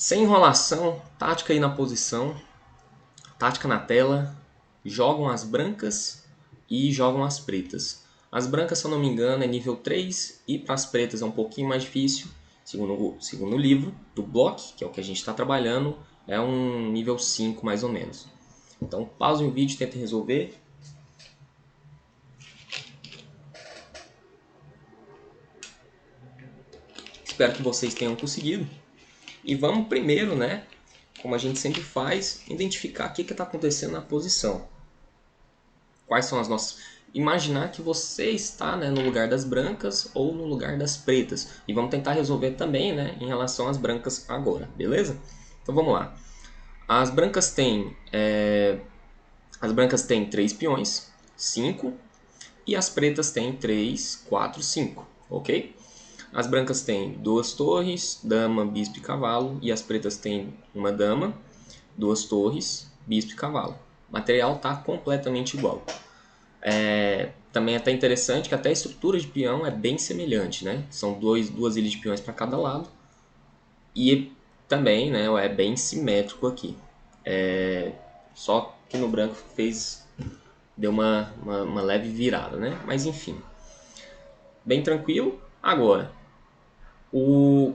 Sem enrolação, tática aí na posição, tática na tela, jogam as brancas e jogam as pretas. As brancas, se eu não me engano, é nível 3 e para as pretas é um pouquinho mais difícil, segundo o livro do bloco, que é o que a gente está trabalhando, é um nível 5 mais ou menos. Então pause o vídeo e tente resolver. Espero que vocês tenham conseguido. E vamos primeiro, né, como a gente sempre faz, identificar o que está acontecendo na posição. Quais são as nossas... Imaginar que você está, né, no lugar das brancas ou no lugar das pretas. E vamos tentar resolver também, né, em relação às brancas agora, beleza? Então vamos lá. As brancas têm, as brancas têm 3 peões, 5, e as pretas têm 3, 4, 5, ok? As brancas têm 2 torres, dama, bispo e cavalo, e as pretas têm uma dama, 2 torres, bispo e cavalo. O material está completamente igual. Também é até interessante que até a estrutura de peão é bem semelhante, né? São duas ilhas de peões para cada lado. E também, né, é bem simétrico aqui. Só que no branco deu uma leve virada, né? Mas enfim, bem tranquilo. Agora,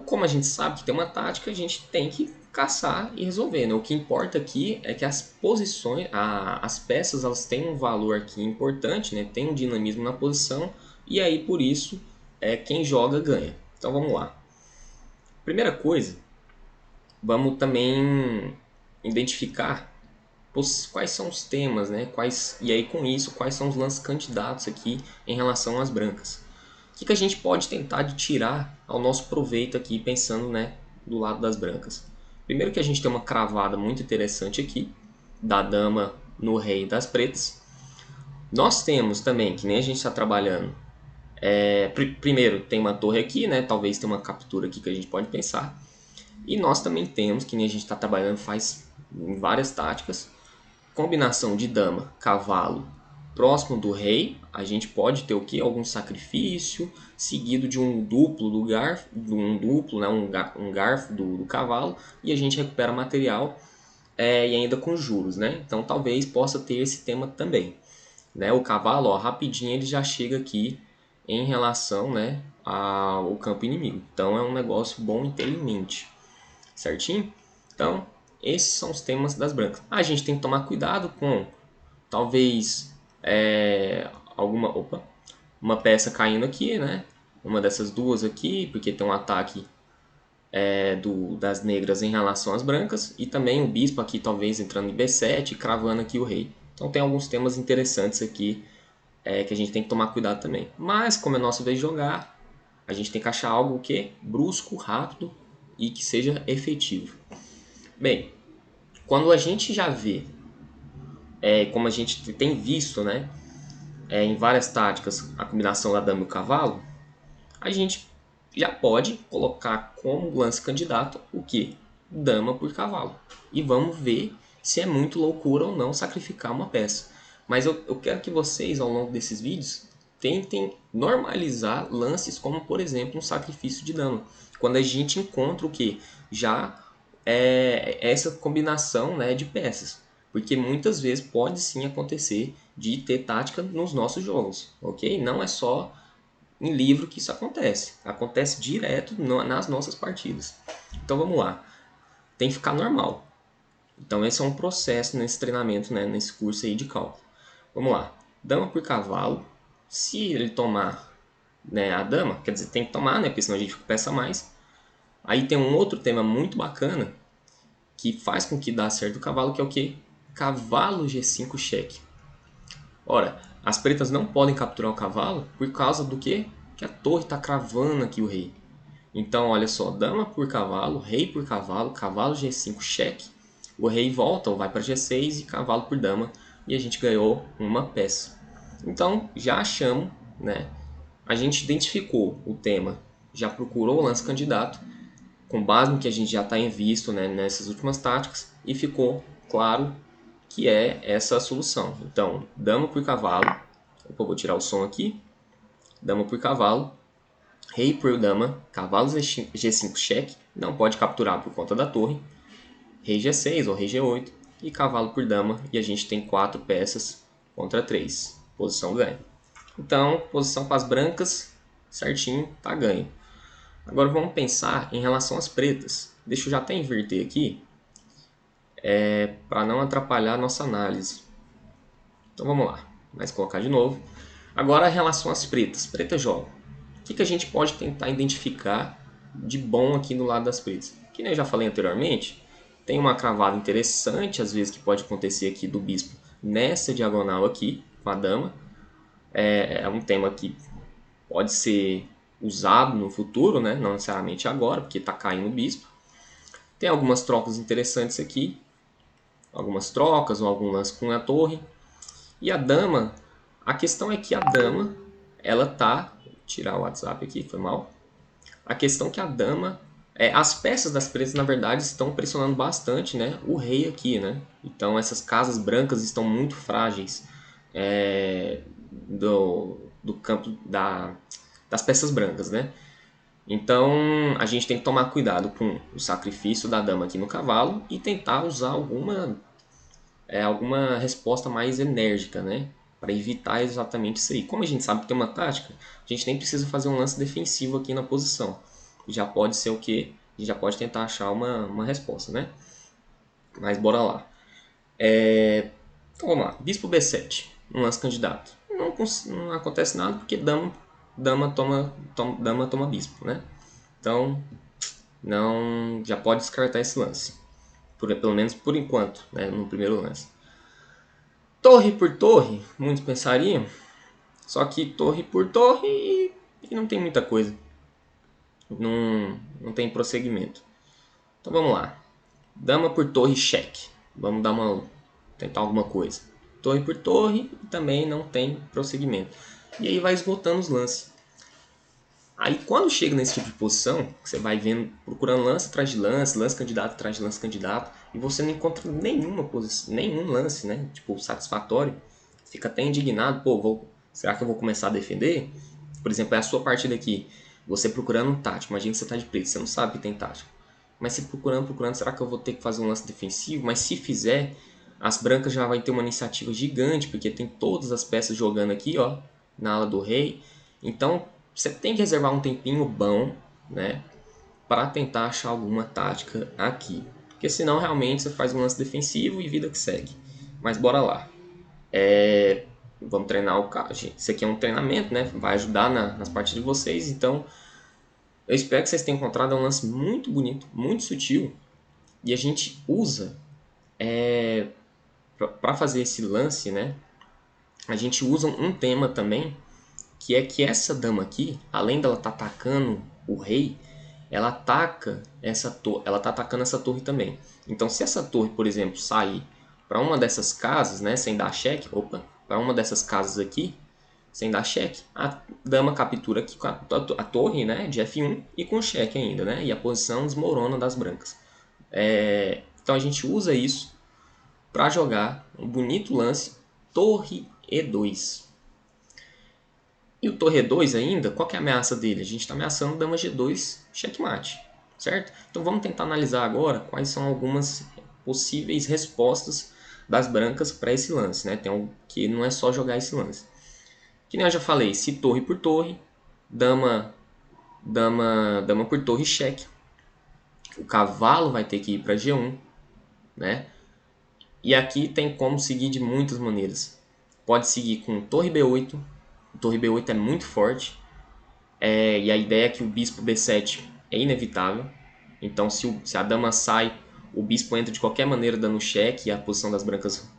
como a gente sabe que tem uma tática, a gente tem que caçar e resolver, né? O que importa aqui é que as posições, as peças, elas têm um valor aqui importante, né? Tem um dinamismo na posição e aí por isso quem joga ganha. Então vamos lá. Primeira coisa, vamos também identificar quais são os temas, né? E aí com isso, quais são os lances candidatos aqui em relação às brancas. O que a gente pode tentar de tirar ao nosso proveito aqui, pensando, né, do lado das brancas? Primeiro que a gente tem uma cravada muito interessante aqui, da dama no rei das pretas. Nós temos também, que nem a gente está trabalhando, primeiro tem uma torre aqui, né, talvez tenha uma captura aqui que a gente pode pensar. E nós também temos, que nem a gente está trabalhando faz em várias táticas, combinação de dama, cavalo, próximo do rei, a gente pode ter o que? Algum sacrifício, seguido de um duplo do garfo, né? um garfo do cavalo, e a gente recupera material e ainda com juros, né? Então talvez possa ter esse tema também. Né? O cavalo, ó, rapidinho ele já chega aqui em relação, né, ao campo inimigo. Então é um negócio bom em ter em mente, certinho? Então esses são os temas das brancas. A gente tem que tomar cuidado com talvez uma peça caindo aqui, né? Uma dessas duas aqui, porque tem um ataque das negras em relação às brancas, e também o bispo aqui talvez entrando em B7 e cravando aqui o rei. Então tem alguns temas interessantes aqui que a gente tem que tomar cuidado também. Mas como é nossa vez de jogar, a gente tem que achar algo que brusco, rápido e que seja efetivo. Bem, quando a gente já vê, como a gente tem visto, né, em várias táticas, a combinação da dama e o cavalo, a gente já pode colocar como lance candidato o que? Dama por cavalo. E vamos ver se é muito loucura ou não sacrificar uma peça. Mas eu quero que vocês, ao longo desses vídeos, tentem normalizar lances como, por exemplo, um sacrifício de dama. Quando a gente encontra o que? Já essa combinação, né, de peças. Porque muitas vezes pode sim acontecer de ter tática nos nossos jogos, ok? Não é só em livro que isso acontece. Acontece direto nas nossas partidas. Então vamos lá. Tem que ficar normal. Então esse é um processo nesse treinamento, né, nesse curso aí de cálculo. Vamos lá. Dama por cavalo. Se ele tomar, né, a dama, quer dizer, tem que tomar, né, porque senão a gente fica peça a mais. Aí tem um outro tema muito bacana que faz com que dá certo o cavalo, que é o que? Cavalo G5 cheque. Ora, as pretas não podem capturar o cavalo por causa do que? Que a torre está cravando aqui o rei. Então, olha só, dama por cavalo, rei por cavalo, cavalo G5 cheque. O rei volta ou vai para G6 e cavalo por dama. E a gente ganhou uma peça. Então, já achamos, né? A gente identificou o tema, já procurou o lance candidato, com base no que a gente já está em visto, né, nessas últimas táticas, e ficou claro que é essa a solução. Então, dama por cavalo. Opa, vou tirar o som aqui. Dama por cavalo. Rei por dama, cavalo G5 cheque, não pode capturar por conta da torre. Rei G6 ou Rei G8 e cavalo por dama, e a gente tem 4 peças contra 3. Posição ganha. Então, posição para as brancas, certinho, tá ganho. Agora vamos pensar em relação às pretas. Deixa eu já até inverter aqui, para não atrapalhar a nossa análise. Então vamos lá, mas colocar de novo. Agora em relação às pretas. Preta joga. O que a gente pode tentar identificar de bom aqui do lado das pretas? Que nem eu já falei anteriormente, tem uma cravada interessante, às vezes, que pode acontecer aqui do bispo nessa diagonal aqui, com a dama. É um tema que pode ser usado no futuro, né? Não necessariamente agora, porque está caindo o bispo. Tem algumas trocas interessantes aqui, algumas trocas ou algum lance com a torre. E a dama, a questão é que a dama, ela tá... Vou tirar o WhatsApp aqui, foi mal. A questão é que a dama... as peças das pretas, na verdade, estão pressionando bastante, né, o rei aqui, né? Então essas casas brancas estão muito frágeis do campo das peças brancas, né? Então a gente tem que tomar cuidado com o sacrifício da dama aqui no cavalo e tentar usar alguma resposta mais enérgica, né? Para evitar exatamente isso aí. Como a gente sabe que tem uma tática, a gente nem precisa fazer um lance defensivo aqui na posição. Já pode ser o quê? A gente já pode tentar achar uma resposta, né? Mas bora lá. Então vamos lá. Bispo B7, um lance candidato. Não acontece nada porque dama toma bispo, né? Então não, já pode descartar esse lance. Pelo menos por enquanto, né? No primeiro lance. Torre por torre, muitos pensariam. Só que torre por torre e não tem muita coisa. Não tem prosseguimento. Então vamos lá. Dama por torre, cheque. Vamos tentar alguma coisa. Torre por torre e também não tem prosseguimento. E aí vai esgotando os lances. Aí quando chega nesse tipo de posição, você vai vendo, procurando lance atrás de lance, lance candidato atrás de lance candidato, e você não encontra nenhum lance, né? Tipo, satisfatório. Fica até indignado, pô, será que eu vou começar a defender? Por exemplo, é a sua partida aqui, você procurando um tático, imagina que você tá de preto, você não sabe que tem tático. Mas você procurando, será que eu vou ter que fazer um lance defensivo? Mas se fizer, as brancas já vai ter uma iniciativa gigante, porque tem todas as peças jogando aqui, ó, na ala do rei. Então, você tem que reservar um tempinho bom, né, para tentar achar alguma tática aqui. Porque senão, realmente, você faz um lance defensivo e vida que segue. Mas bora lá. Vamos treinar o cara. Isso aqui é um treinamento, né? Vai ajudar nas partidas de vocês. Então, eu espero que vocês tenham encontrado um lance muito bonito, muito sutil. E a gente usa, para fazer esse lance, né? A gente usa um tema também, que é que essa dama aqui, além dela estar atacando o rei, ela ataca ela tá atacando essa torre também. Então, se essa torre, por exemplo, sair para uma dessas casas, né, sem dar cheque, para uma dessas casas aqui, sem dar cheque, a dama captura aqui com a torre, né, de F1 e com cheque ainda, né, e a posição desmorona das brancas. Então a gente usa isso para jogar um bonito lance torre E2. E o torre E2 ainda, qual que é a ameaça dele? A gente está ameaçando dama G2 checkmate, certo? Então vamos tentar analisar agora quais são algumas possíveis respostas das brancas para esse lance, né? Que não é só jogar esse lance. Que nem eu já falei, se torre por torre, dama por torre cheque. O cavalo vai ter que ir para G1, né? E aqui tem como seguir de muitas maneiras. Pode seguir com torre B8. Torre B8 é muito forte. E a ideia é que o bispo B7 é inevitável. Então se a dama sai, o bispo entra de qualquer maneira dando cheque e a posição das brancas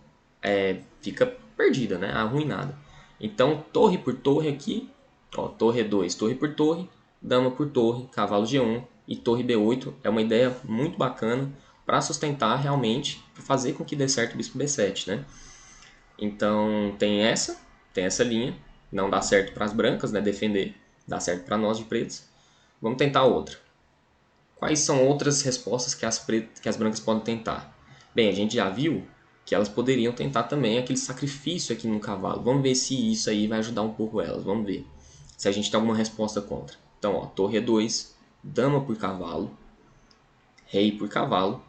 fica perdida, né? Arruinada. Então torre por torre aqui, ó, torre E2, torre por torre, dama por torre, cavalo G1 e torre B8 é uma ideia muito bacana para sustentar realmente, para fazer com que dê certo o bispo B7, né? Então tem essa linha, não dá certo para as brancas, né, defender, dá certo para nós de pretos. Vamos tentar outra. Quais são outras respostas que as brancas podem tentar? Bem, a gente já viu que elas poderiam tentar também aquele sacrifício aqui no cavalo. Vamos ver se isso aí vai ajudar um pouco elas, vamos ver se a gente tem alguma resposta contra. Então, ó, torre E2, dama por cavalo, rei por cavalo,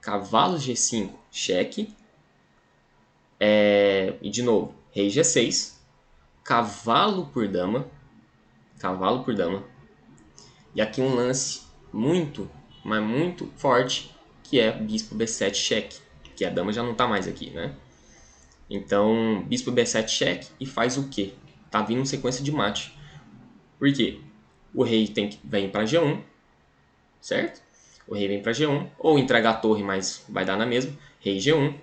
cavalo G5, cheque, e de novo, rei G6, cavalo por dama, e aqui um lance muito, mas muito forte, que é bispo B7 cheque, que a dama já não está mais aqui, né? Então, bispo B7 cheque e faz o quê? Tá vindo sequência de mate. Por quê? O rei vem para G1, certo? O rei vem para G1, ou entrega a torre, mas vai dar na mesma. Rei G1,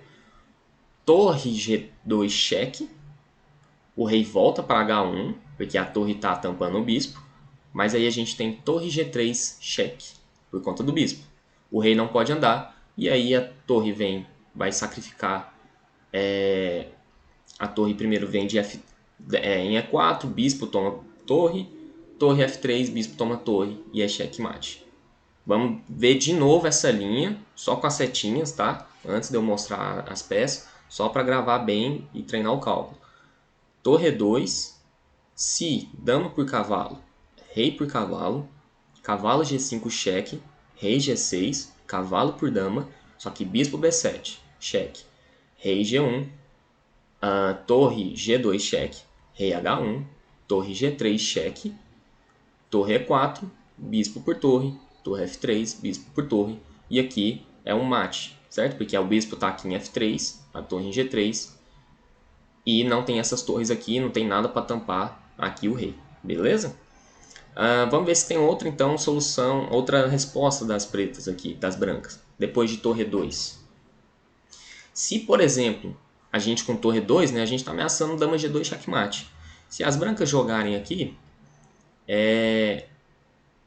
torre G2 cheque, o rei volta para H1, porque a torre está tampando o bispo, mas aí a gente tem torre G3 cheque, por conta do bispo. O rei não pode andar, e aí a torre vai sacrificar. A torre primeiro vem em E4, bispo toma torre, torre F3, bispo toma torre, e é checkmate. Vamos ver de novo essa linha, só com as setinhas, tá? Antes de eu mostrar as peças, só para gravar bem e treinar o cálculo. Torre E2, se dama por cavalo, rei por cavalo, cavalo G5 cheque, rei G6, cavalo por dama, só que bispo B7, cheque, rei G1, torre G2 cheque, rei H1, torre G3 cheque, torre E4, bispo por torre F3, bispo por torre, e aqui é um mate, certo? Porque o bispo está aqui em F3, a torre em G3, e não tem essas torres aqui, não tem nada para tampar aqui o rei, beleza? Vamos ver se tem outra então solução, outra resposta das pretas aqui, das brancas, depois de torre 2. Se, por exemplo, a gente com torre 2, né, a gente está ameaçando dama G2 checkmate. Se as brancas jogarem aqui,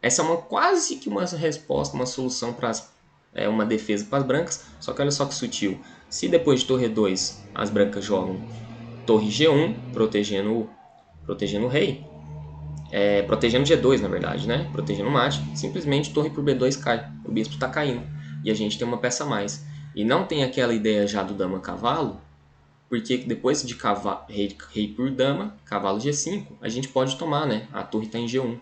essa é quase que uma resposta, uma solução para uma defesa para as brancas, só que olha só que sutil. Se depois de torre 2 as brancas jogam torre G1, protegendo o rei, protegendo G2 na verdade, né? Protegendo o mate, simplesmente torre por B2 cai, o bispo está caindo e a gente tem uma peça a mais. E não tem aquela ideia já do dama cavalo, porque depois de rei por dama, cavalo G5, a gente pode tomar, né? A torre está em G1.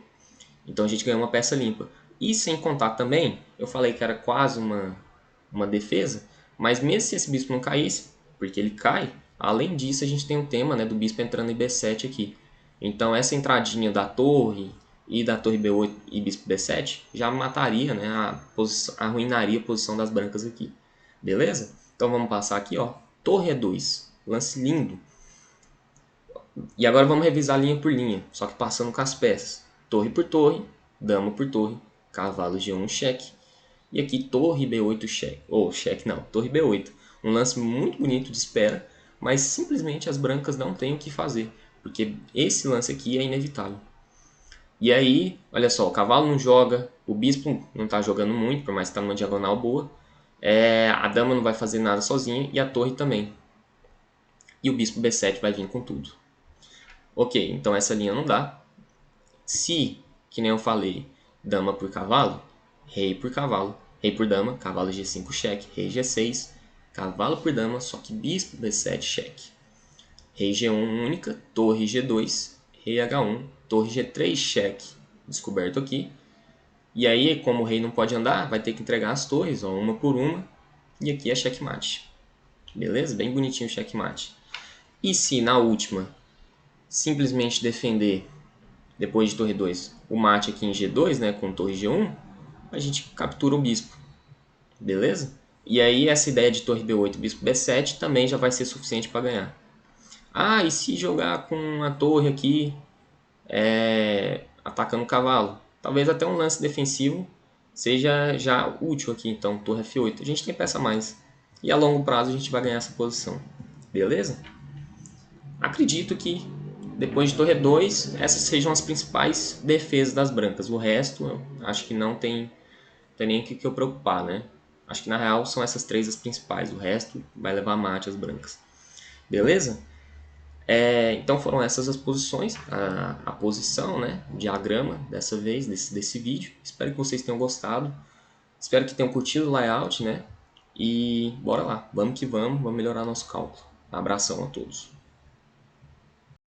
Então a gente ganha uma peça limpa. E sem contar também, eu falei que era quase uma defesa, mas mesmo se esse bispo não caísse, porque ele cai, além disso a gente tem o tema, né, do bispo entrando em B7 aqui. Então essa entradinha da torre e da torre B8 e bispo B7 já mataria, né, arruinaria a posição das brancas aqui. Beleza? Então vamos passar aqui, ó. Torre E2. Lance lindo. E agora vamos revisar linha por linha, só que passando com as peças. Torre por torre, dama por torre, cavalo G1 cheque. E aqui torre B8 cheque. Ou cheque não, torre B8. Um lance muito bonito de espera, mas simplesmente as brancas não têm o que fazer, porque esse lance aqui é inevitável. E aí, olha só, o cavalo não joga, o bispo não está jogando muito, por mais que está numa diagonal boa. A dama não vai fazer nada sozinha e a torre também. E o bispo B7 vai vir com tudo. Ok, então essa linha não dá. Se, que nem eu falei, dama por cavalo, rei por cavalo, rei por dama, cavalo G5 cheque, rei G6, cavalo por dama, só que bispo B7 cheque. Rei G1 única, torre G2, rei H1, torre G3 cheque, descoberto aqui. E aí, como o rei não pode andar, vai ter que entregar as torres, ó, uma por uma, e aqui é checkmate. Beleza? Bem bonitinho o checkmate. E se na última simplesmente defender, depois de torre 2, o mate aqui em G2, né, com torre G1, a gente captura o bispo. Beleza? E aí essa ideia de torre B8 bispo B7 também já vai ser suficiente para ganhar. E se jogar com a torre aqui atacando o cavalo? Talvez até um lance defensivo seja já útil aqui. Então, torre F8. A gente tem peça a mais. E a longo prazo a gente vai ganhar essa posição. Beleza? Acredito que depois de torre 2, essas sejam as principais defesas das brancas. O resto, acho que não tem nem o que eu preocupar, né? Acho que na real são essas três as principais. O resto vai levar mate as brancas. Beleza? Então foram essas as posições, a posição, né? O diagrama dessa vez, desse vídeo. Espero que vocês tenham gostado. Espero que tenham curtido o layout, né? E bora lá, vamos que vamos melhorar nosso cálculo. Abração a todos.